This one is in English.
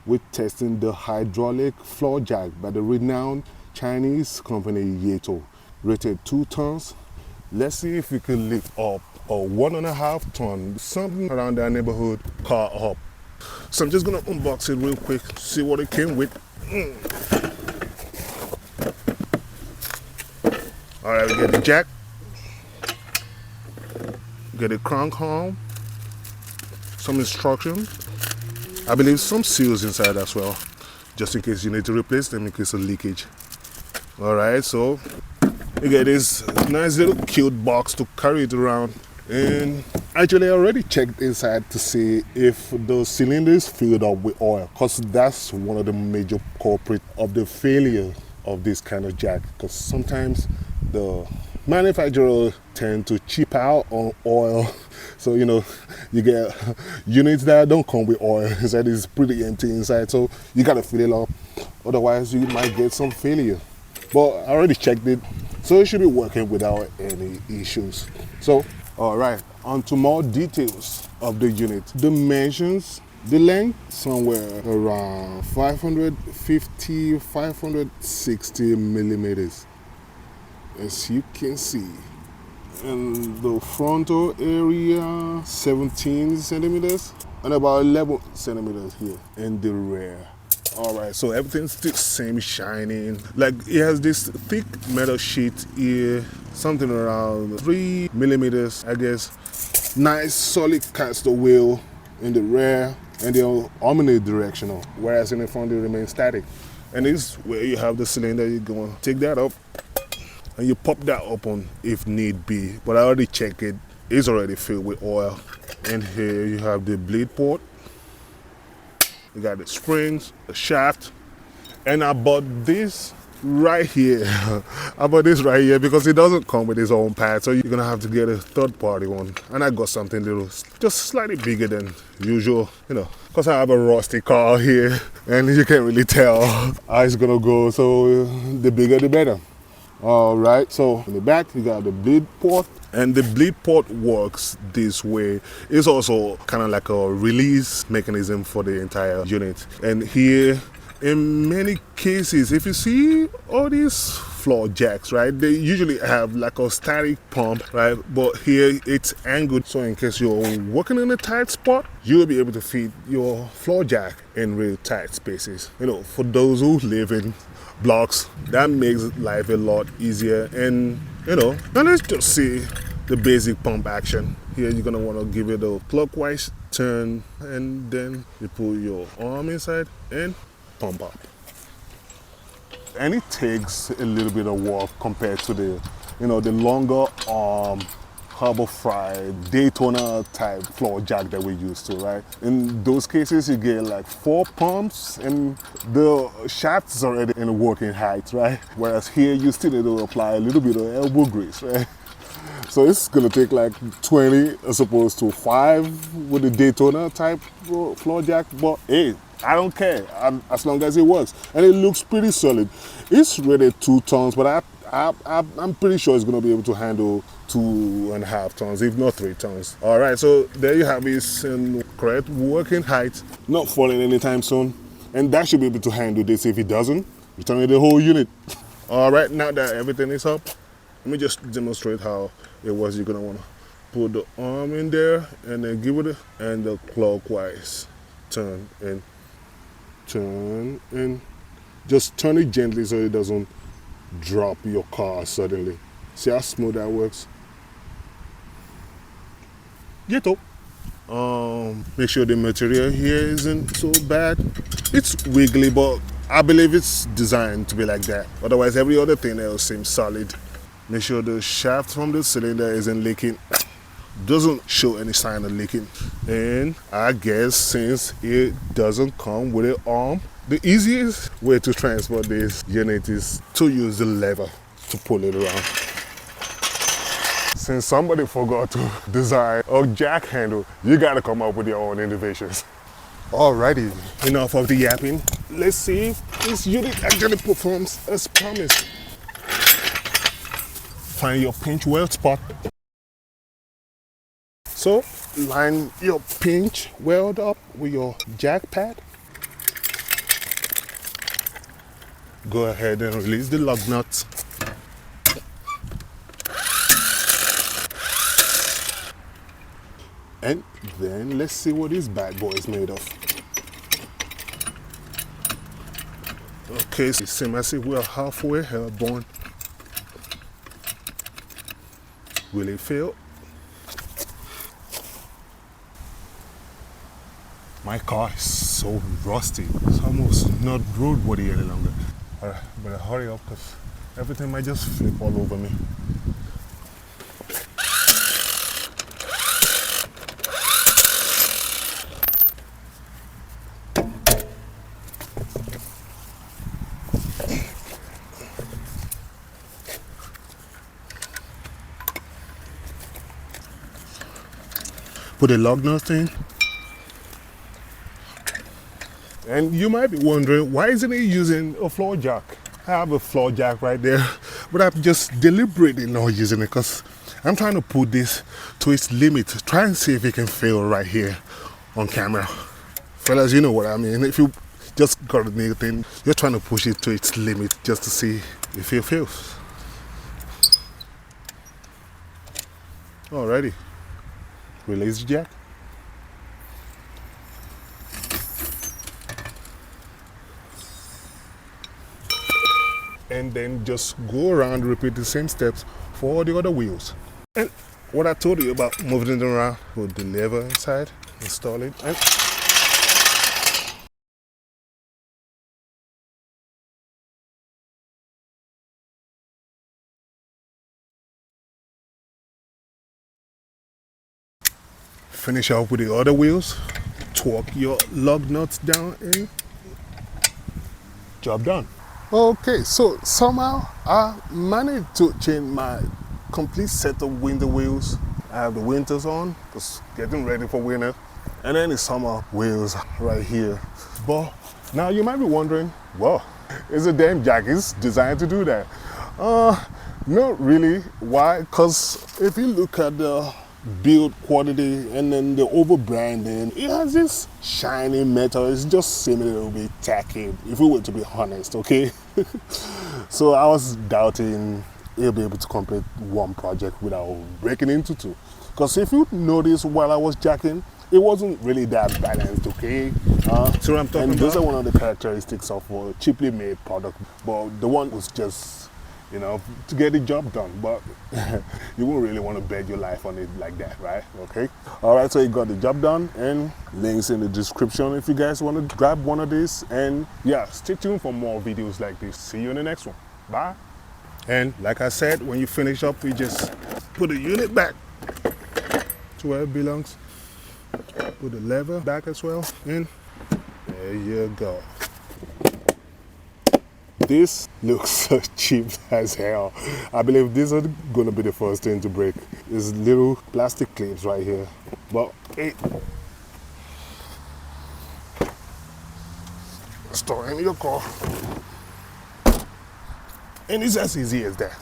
with testing the hydraulic floor jack by the renowned Chinese company Yato, rated 2 tons. Let's see if we can lift up a 1.5 ton, something around that neighborhood, car up. So I'm just gonna unbox it real quick, see what it came with. All right, we get the jack, get a crank arm, some instructions. I believe some seals inside as well, just in case you need to replace them in case of leakage. All right, so you get this nice little cute box to carry it around. And actually I already checked inside to see if the cylinder is filled up with oil, because that's one of the major culprits of the failure of this kind of jack, because sometimes the manufacturers tend to cheap out on oil. So you get units that don't come with oil inside, is pretty empty inside, so you gotta fill it up, otherwise you might get some failure. But I already checked it, so it should be working without any issues. So all right, on to more details of the unit. Dimensions, the length somewhere around 550-560 millimeters, as you can see. And the frontal area 17 centimeters and about 11 centimeters here in the rear. All right, so everything's the same, shining. Like, it has this thick metal sheet here, something around 3 millimeters, I guess. Nice solid caster wheel in the rear, and they're omnidirectional, whereas in the front they remain static. And this is where you have the cylinder. You're gonna take that up and you pop that open if need be, but I already checked it, it's already filled with oil. And here you have the bleed port. You got the springs, the shaft, and I bought this right here. I bought this right here because it doesn't come with its own pad, so you're gonna have to get a third-party one. And I got something little, just slightly bigger than usual, because I have a rusty car here, and you can't really tell how it's gonna go. So the bigger, the better. All right, so in the back you got the bleed port, and the bleed port works this way. It's also kind of like a release mechanism for the entire unit. And here, in many cases, if you see all these floor jacks, right, they usually have like a static pump, right? But here it's angled, so in case you're working in a tight spot, you'll be able to feed your floor jack in real tight spaces. For those who live in blocks, that makes life a lot easier. And now let's just see the basic pump action. Here you're gonna want to give it a clockwise turn, and then you pull your arm inside and pump up. And it takes a little bit of work compared to the the longer arm Harbor Fry Daytona type floor jack that we're used to, right? In those cases, you get like 4 pumps and the shaft is already in a working height, right? Whereas here, you still need to apply a little bit of elbow grease, right? So it's gonna take like 20 as opposed to 5 with the Daytona type floor jack, but hey, I don't care, as long as it works. And it looks pretty solid. It's rated 2 tons, but I'm pretty sure it's gonna be able to handle 2.5 tons, if not 3 tons. All right, so there you have it in correct working height, not falling anytime soon. And that should be able to handle this. If it doesn't, return the whole unit. All right, now that everything is up, let me just demonstrate how it was. You're gonna wanna put the arm in there and then give it and the clockwise turn and just turn it gently so it doesn't drop your car suddenly. See how smooth that works? Yato. Make sure the material here isn't so bad. It's wiggly, but I believe it's designed to be like that. Otherwise, every other thing else seems solid. Make sure the shaft from the cylinder isn't leaking. Doesn't show any sign of leaking. And I guess since it doesn't come with an arm, the easiest way to transport this unit is to use the lever to pull it around. Since somebody forgot to design a jack handle, you gotta come up with your own innovations. Alrighty, enough of the yapping. Let's see if this unit actually performs as promised. Find your pinch weld spot. So line your pinch weld up with your jack pad. go ahead and release the lug nuts. And then let's see what this bad boy is made of. Okay, so it seems as if we're halfway airborne. Will it fail? My car is so rusty. It's almost not roadworthy any longer. Alright, better hurry up because everything might just flip all over me. Put the lug nuts in. And you might be wondering, why isn't he using a floor jack? I have a floor jack right there, but I'm just deliberately not using it because I'm trying to put this to its limit. Try and see if it can fail right here on camera. Fellas, you know what I mean. If you just got a new thing, you're trying to push it to its limit just to see if it fails. Alrighty. Release the jack. And then just go around, repeat the same steps for all the other wheels. And what I told you about moving it around, put the lever inside, install it, and finish off with the other wheels. Torque your lug nuts down and job done. Okay, so somehow I managed to change my complete set of winter wheels. I have the winters on, just getting ready for winter, and then the summer wheels right here. But now you might be wondering, well, is a damn jack is designed to do that? Not really. Why? Because if you look at the build quality and then the over branding, it has this shiny metal. It's just seeming a little bit tacky, if we were to be honest, okay? So I was doubting it'll be able to complete one project without breaking into two. Because if you notice while I was jacking, it wasn't really that balanced, okay? So what I'm talking and those about? are one of the characteristics of a cheaply made product. But the one was just, you know, to get the job done. But you won't really want to bet your life on it like that, right? Okay. All right, so you got the job done, and links in the description if you guys want to grab one of these. And yeah, stay tuned for more videos like this. See you in the next one. Bye. And like I said, when you finish up, you just put the unit back to where it belongs. Put the lever back as well, and there you go. This looks so cheap as hell. I believe these are gonna be the first thing to break. These little plastic clips right here. But hey, store in your car. And it's as easy as that.